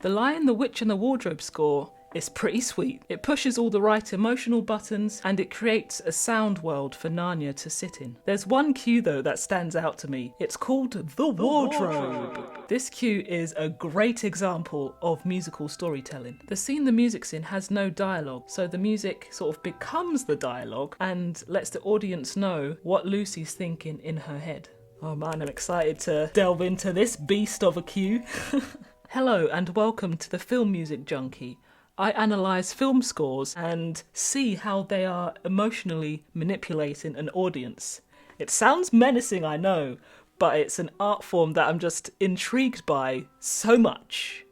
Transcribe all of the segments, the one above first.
The Lion, the Witch and the Wardrobe score is pretty sweet. It pushes all the right emotional buttons and it creates a sound world for Narnia to sit in. There's one cue though that stands out to me. It's called The Wardrobe. This cue is a great example of musical storytelling. The scene the music's in has no dialogue, so the music sort of becomes the dialogue and lets the audience know what Lucy's thinking in her head. Oh man, I'm excited to delve into this beast of a cue. Hello and welcome to the Film Music Junkie. I analyse film scores and see how they are emotionally manipulating an audience. It sounds menacing, I know, but it's an art form that I'm just intrigued by so much.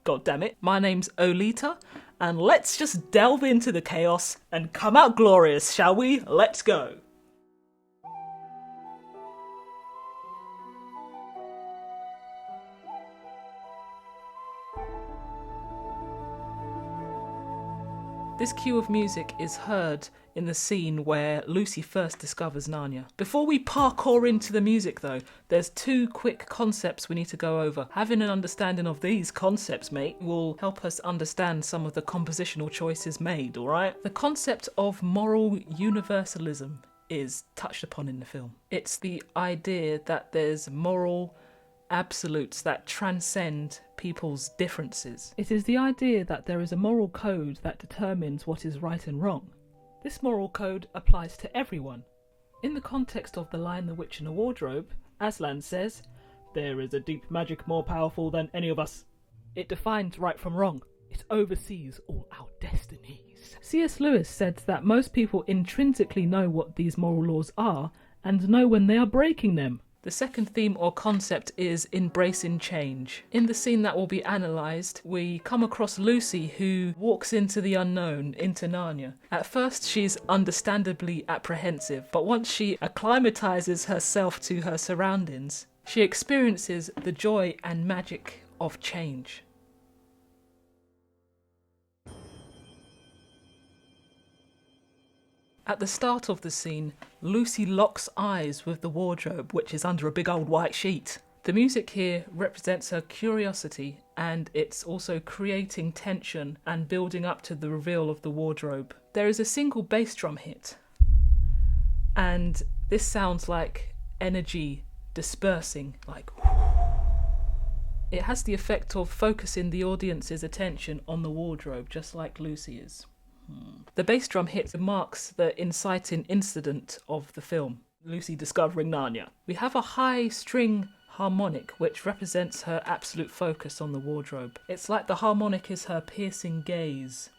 God damn it. My name's Olita, and let's just delve into the chaos and come out glorious, shall we? Let's go. This cue of music is heard in the scene where Lucy first discovers Narnia. Before we parkour into the music though, there's two quick concepts we need to go over. Having an understanding of these concepts, mate, will help us understand some of the compositional choices made, alright? The concept of moral universalism is touched upon in the film. It's the idea that there's moral absolutes that transcend people's differences. It is the idea that there is a moral code that determines what is right and wrong. This moral code applies to everyone. In the context of The Lion, the Witch and the Wardrobe, Aslan says, "There is a deep magic more powerful than any of us. It defines right from wrong. It oversees all our destinies." C.S. Lewis said that most people intrinsically know what these moral laws are and know when they are breaking them. The second theme or concept is embracing change. In the scene that will be analysed, we come across Lucy who walks into the unknown, into Narnia. At first she's understandably apprehensive, but once she acclimatises herself to her surroundings, she experiences the joy and magic of change. At the start of the scene, Lucy locks eyes with the wardrobe, which is under a big old white sheet. The music here represents her curiosity, and it's also creating tension and building up to the reveal of the wardrobe. There is a single bass drum hit, and this sounds like energy dispersing, like it has the effect of focusing the audience's attention on the wardrobe, just like Lucy is. The bass drum hit marks the inciting incident of the film, Lucy discovering Narnia. We have a high string harmonic which represents her absolute focus on the wardrobe. It's like the harmonic is her piercing gaze.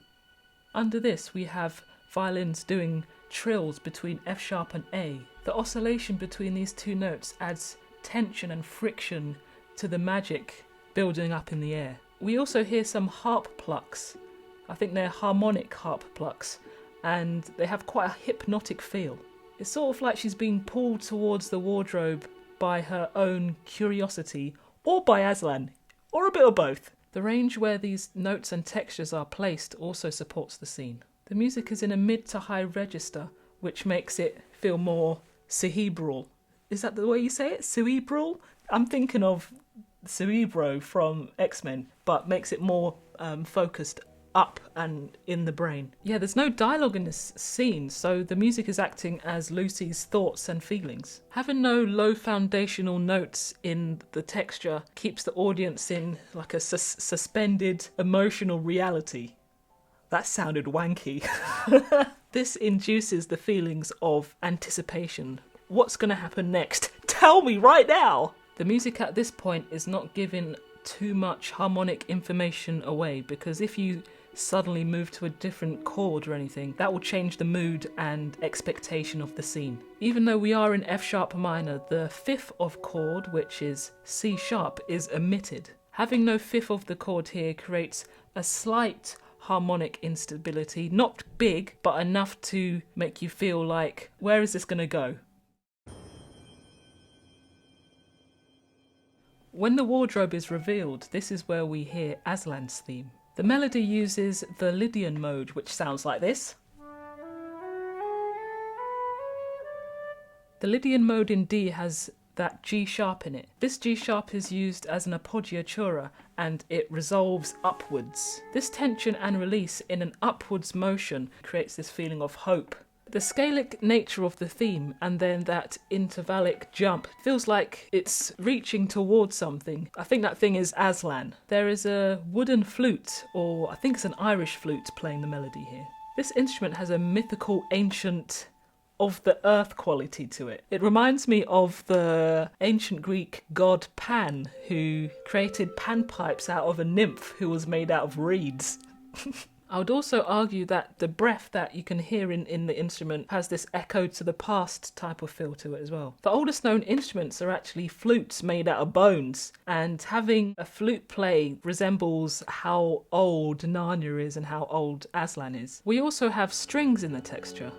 Under this we have violins doing trills between F sharp and A. The oscillation between these two notes adds tension and friction to the magic building up in the air. We also hear some harp plucks. I think they're harmonic harp plucks, and they have quite a hypnotic feel. It's sort of like she's being pulled towards the wardrobe by her own curiosity, or by Aslan, or a bit of both. The range where these notes and textures are placed also supports the scene. The music is in a mid to high register, which makes it feel more cerebral. Is that the way you say it? Cerebral? I'm thinking of Cerebro from X-Men, but makes it more focused up and in the brain. Yeah, there's no dialogue in this scene, so the music is acting as Lucy's thoughts and feelings. Having no low foundational notes in the texture keeps the audience in like a suspended emotional reality. That sounded wanky. This induces the feelings of anticipation. What's going to happen next? Tell me right now! The music at this point is not giving too much harmonic information away, because if you suddenly move to a different chord or anything, that will change the mood and expectation of the scene. Even though we are in F sharp minor, the fifth of chord, which is C sharp, is omitted. Having no fifth of the chord here creates a slight harmonic instability, not big, but enough to make you feel like, where is this going to go? When the wardrobe is revealed, this is where we hear Aslan's theme. The melody uses the Lydian mode, which sounds like this. The Lydian mode in D has that G sharp in it. This G sharp is used as an appoggiatura and it resolves upwards. This tension and release in an upwards motion creates this feeling of hope. The scalic nature of the theme and then that intervallic jump feels like it's reaching towards something. I think that thing is Aslan. There is a wooden flute, or I think it's an Irish flute, playing the melody here. This instrument has a mythical, ancient, of the earth quality to it. It reminds me of the ancient Greek god Pan, who created panpipes out of a nymph who was made out of reeds. I would also argue that the breath that you can hear in the instrument has this echo to the past type of feel to it as well. The oldest known instruments are actually flutes made out of bones, and having a flute play resembles how old Narnia is and how old Aslan is. We also have strings in the texture.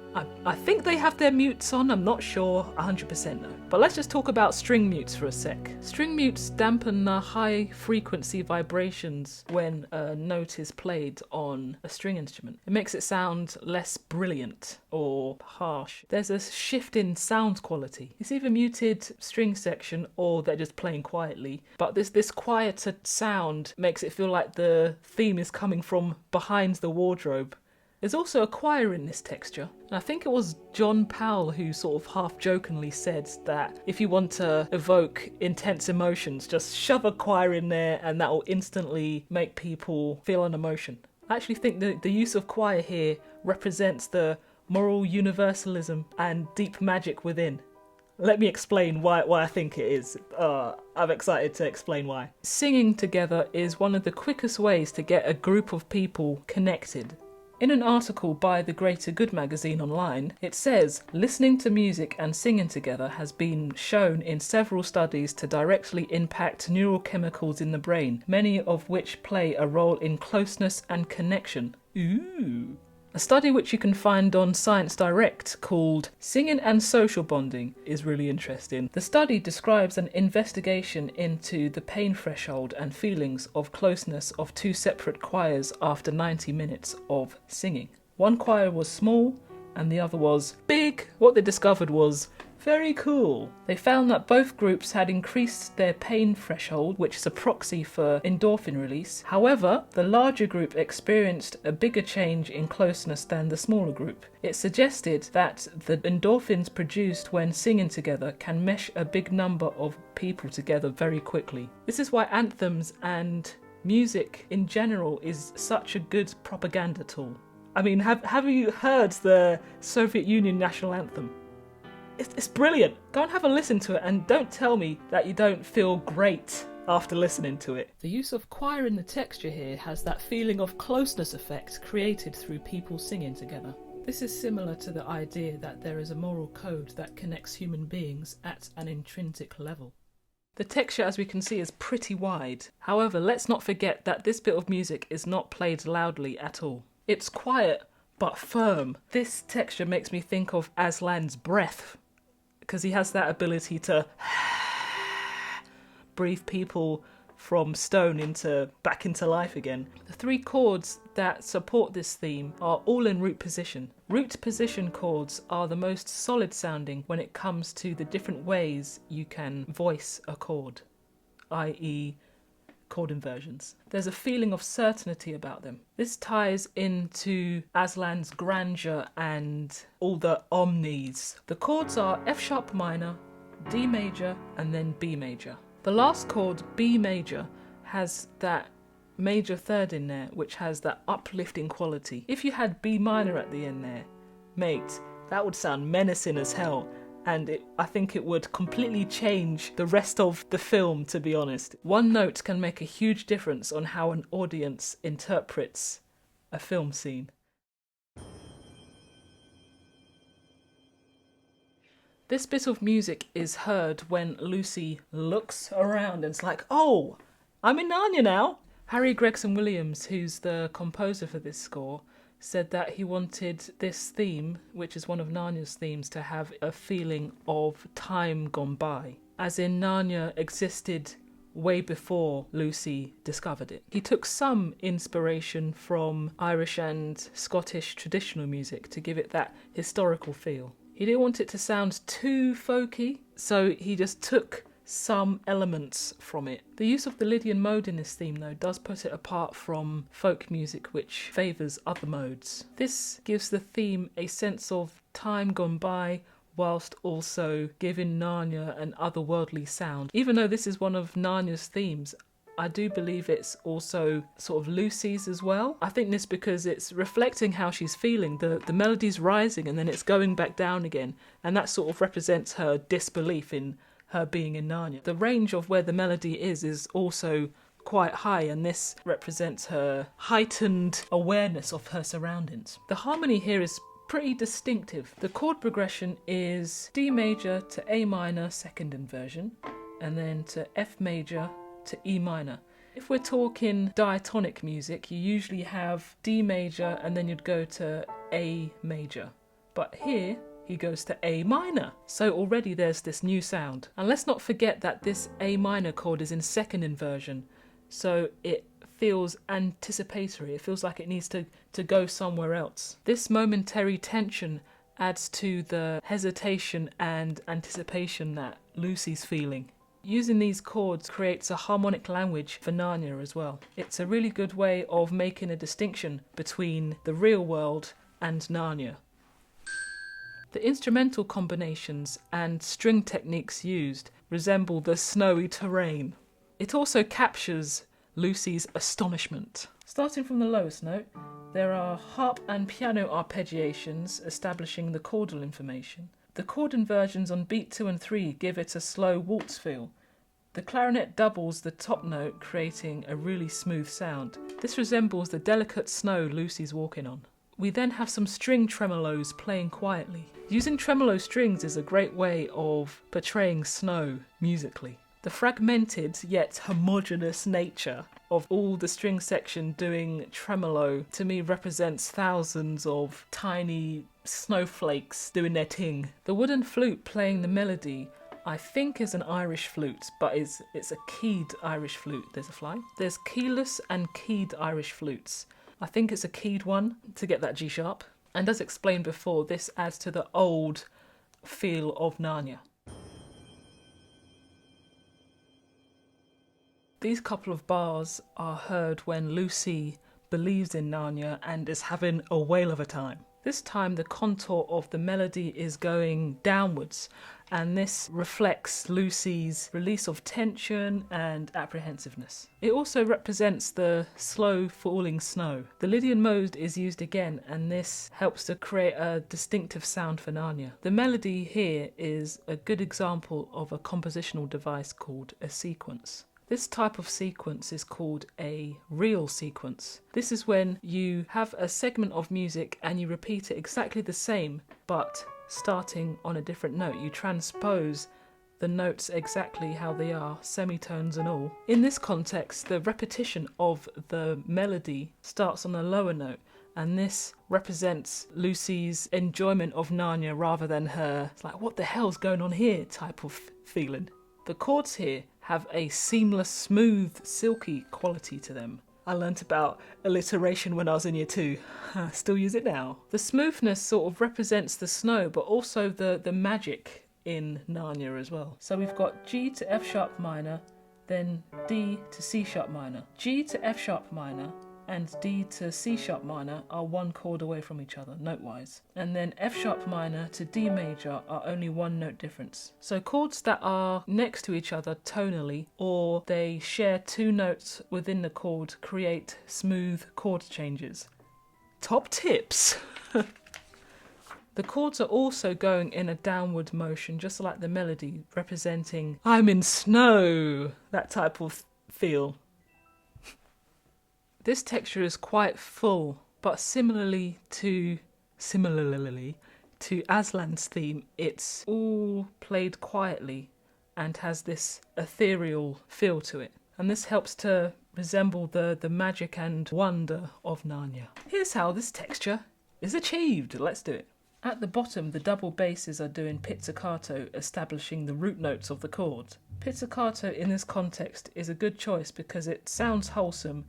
I think they have their mutes on, I'm not sure 100% though. But let's just talk about string mutes for a sec. String mutes dampen the high frequency vibrations when a note is played on a string instrument. It makes it sound less brilliant or harsh. There's a shift in sound quality. It's either muted string section or they're just playing quietly, but this quieter sound makes it feel like the theme is coming from behind the wardrobe. There's also a choir in this texture, and I think it was John Powell who sort of half-jokingly said that if you want to evoke intense emotions, just shove a choir in there and that will instantly make people feel an emotion. I actually think the use of choir here represents the moral universalism and deep magic within. Let me explain why I think it is. I'm excited to explain why. Singing together is one of the quickest ways to get a group of people connected. In an article by the Greater Good magazine online, it says, listening to music and singing together has been shown in several studies to directly impact neural chemicals in the brain, many of which play a role in closeness and connection. Ooh. A study which you can find on Science Direct called Singing and Social Bonding is really interesting. The study describes an investigation into the pain threshold and feelings of closeness of two separate choirs after 90 minutes of singing. One choir was small and the other was big. What they discovered was very cool. They found that both groups had increased their pain threshold, which is a proxy for endorphin release. However, the larger group experienced a bigger change in closeness than the smaller group. It suggested that the endorphins produced when singing together can mesh a big number of people together very quickly. This is why anthems and music in general is such a good propaganda tool. I mean, have you heard the Soviet Union national anthem? It's brilliant. Go and have a listen to it and don't tell me that you don't feel great after listening to it. The use of choir in the texture here has that feeling of closeness effect created through people singing together. This is similar to the idea that there is a moral code that connects human beings at an intrinsic level. The texture, as we can see, is pretty wide. However, let's not forget that this bit of music is not played loudly at all. It's quiet but firm. This texture makes me think of Aslan's breath, because he has that ability to breathe people from stone back into life again. The three chords that support this theme are all in root position. Root position chords are the most solid sounding when it comes to the different ways you can voice a chord, i.e. chord inversions. There's a feeling of certainty about them. This ties into Aslan's grandeur and all the omnis. The chords are F sharp minor, D major, and then B major. The last chord, B major, has that major third in there, which has that uplifting quality. If you had B minor at the end there, mate, that would sound menacing as hell. And I think it would completely change the rest of the film, to be honest. One note can make a huge difference on how an audience interprets a film scene. This bit of music is heard when Lucy looks around and it's like, oh, I'm in Narnia now. Harry Gregson-Williams, who's the composer for this score, said that he wanted this theme, which is one of Narnia's themes, to have a feeling of time gone by, as in Narnia existed way before Lucy discovered it. He took some inspiration from Irish and Scottish traditional music to give it that historical feel. He didn't want it to sound too folky, so he just took some elements from it. The use of the Lydian mode in this theme, though, does put it apart from folk music, which favours other modes. This gives the theme a sense of time gone by, whilst also giving Narnia an otherworldly sound. Even though this is one of Narnia's themes, I do believe it's also sort of Lucy's as well. I think this because it's reflecting how she's feeling. The melody's rising and then it's going back down again, and that sort of represents her disbelief in her being in Narnia. The range of where the melody is also quite high, and this represents her heightened awareness of her surroundings. The harmony here is pretty distinctive. The chord progression is D major to A minor second inversion, and then to F major to E minor. If we're talking diatonic music, you usually have D major and then you'd go to A major. But here, he goes to A minor. So already there's this new sound. And let's not forget that this A minor chord is in second inversion, so it feels anticipatory. It feels like it needs to go somewhere else. This momentary tension adds to the hesitation and anticipation that Lucy's feeling. Using these chords creates a harmonic language for Narnia as well. It's a really good way of making a distinction between the real world and Narnia. The instrumental combinations and string techniques used resemble the snowy terrain. It also captures Lucy's astonishment. Starting from the lowest note, there are harp and piano arpeggiations establishing the chordal information. The chord inversions on beat 2 and 3 give it a slow waltz feel. The clarinet doubles the top note, creating a really smooth sound. This resembles the delicate snow Lucy's walking on. We then have some string tremolos playing quietly. Using tremolo strings is a great way of portraying snow musically. The fragmented yet homogeneous nature of all the string section doing tremolo to me represents thousands of tiny snowflakes doing their ting. The wooden flute playing the melody I think is an Irish flute, but it's a keyed Irish flute. There's a fly. There's keyless and keyed Irish flutes. I think it's a keyed one to get that G sharp. And as explained before, this adds to the old feel of Narnia. These couple of bars are heard when Lucy believes in Narnia and is having a whale of a time. This time the contour of the melody is going downwards, and this reflects Lucy's release of tension and apprehensiveness. It also represents the slow falling snow. The Lydian mode is used again, and this helps to create a distinctive sound for Narnia. The melody here is a good example of a compositional device called a sequence. This type of sequence is called a reel sequence. This is when you have a segment of music and you repeat it exactly the same, but starting on a different note. You transpose the notes exactly how they are, semitones and all. In this context, the repetition of the melody starts on a lower note, and this represents Lucy's enjoyment of Narnia rather than her, it's like, what the hell's going on here type of feeling. The chords here have a seamless, smooth, silky quality to them. I learnt about alliteration when I was in year 2. I still use it now. The smoothness sort of represents the snow, but also the magic in Narnia as well. So we've got G to F sharp minor, then D to C sharp minor. G to F sharp minor and D to C sharp minor are one chord away from each other, note-wise. And then F sharp minor to D major are only one note difference. So chords that are next to each other tonally, or they share two notes within the chord, create smooth chord changes. Top tips! The chords are also going in a downward motion, just like the melody, representing I'm in snow, that type of feel. This texture is quite full, but similarly to Aslan's theme, it's all played quietly and has this ethereal feel to it. And this helps to resemble the magic and wonder of Narnia. Here's how this texture is achieved. Let's do it. At the bottom, the double basses are doing pizzicato, establishing the root notes of the chord. Pizzicato in this context is a good choice because it sounds wholesome,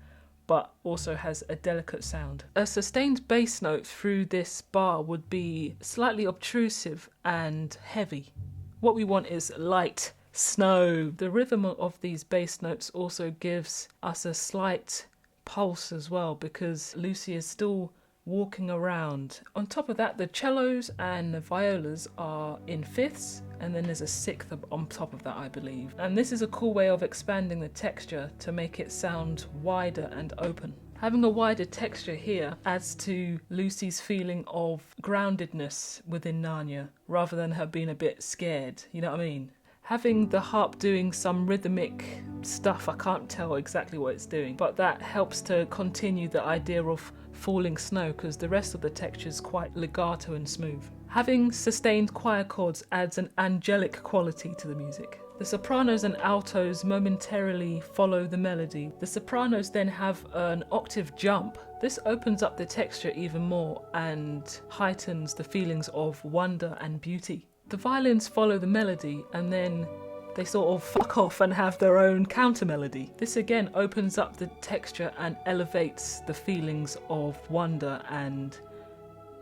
but also has a delicate sound. A sustained bass note through this bar would be slightly obtrusive and heavy. What we want is light, snow. The rhythm of these bass notes also gives us a slight pulse as well, because Lucy is still walking around. On top of that, the cellos and the violas are in fifths, and then there's a sixth on top of that, I believe. And this is a cool way of expanding the texture to make it sound wider and open. Having a wider texture here adds to Lucy's feeling of groundedness within Narnia, rather than her being a bit scared, you know what I mean? Having the harp doing some rhythmic stuff, I can't tell exactly what it's doing, but that helps to continue the idea of falling snow, because the rest of the texture is quite legato and smooth. Having sustained choir chords adds an angelic quality to the music. The sopranos and altos momentarily follow the melody. The sopranos then have an octave jump. This opens up the texture even more and heightens the feelings of wonder and beauty. The violins follow the melody, and then they sort of fuck off and have their own counter melody. This again opens up the texture and elevates the feelings of wonder and,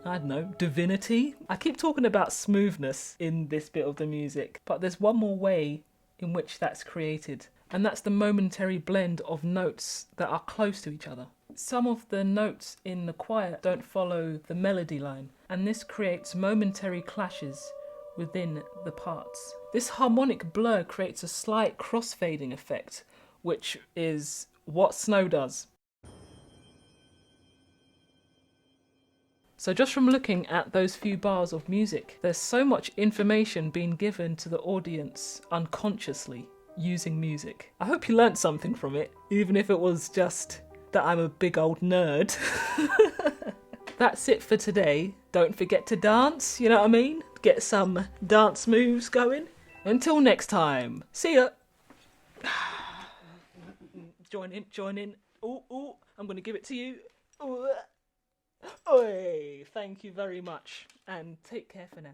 I don't know, divinity. I keep talking about smoothness in this bit of the music, but there's one more way in which that's created, and that's the momentary blend of notes that are close to each other. Some of the notes in the choir don't follow the melody line, and this creates momentary clashes within the parts. This harmonic blur creates a slight crossfading effect, which is what snow does. So just from looking at those few bars of music, there's so much information being given to the audience unconsciously using music. I hope you learnt something from it, even if it was just that I'm a big old nerd. That's it for today. Don't forget to dance, you know what I mean? Get some dance moves going. Until next time, see ya. Join in. Ooh, I'm gonna give it to you. Ooh. Oi, thank you very much, and take care for now.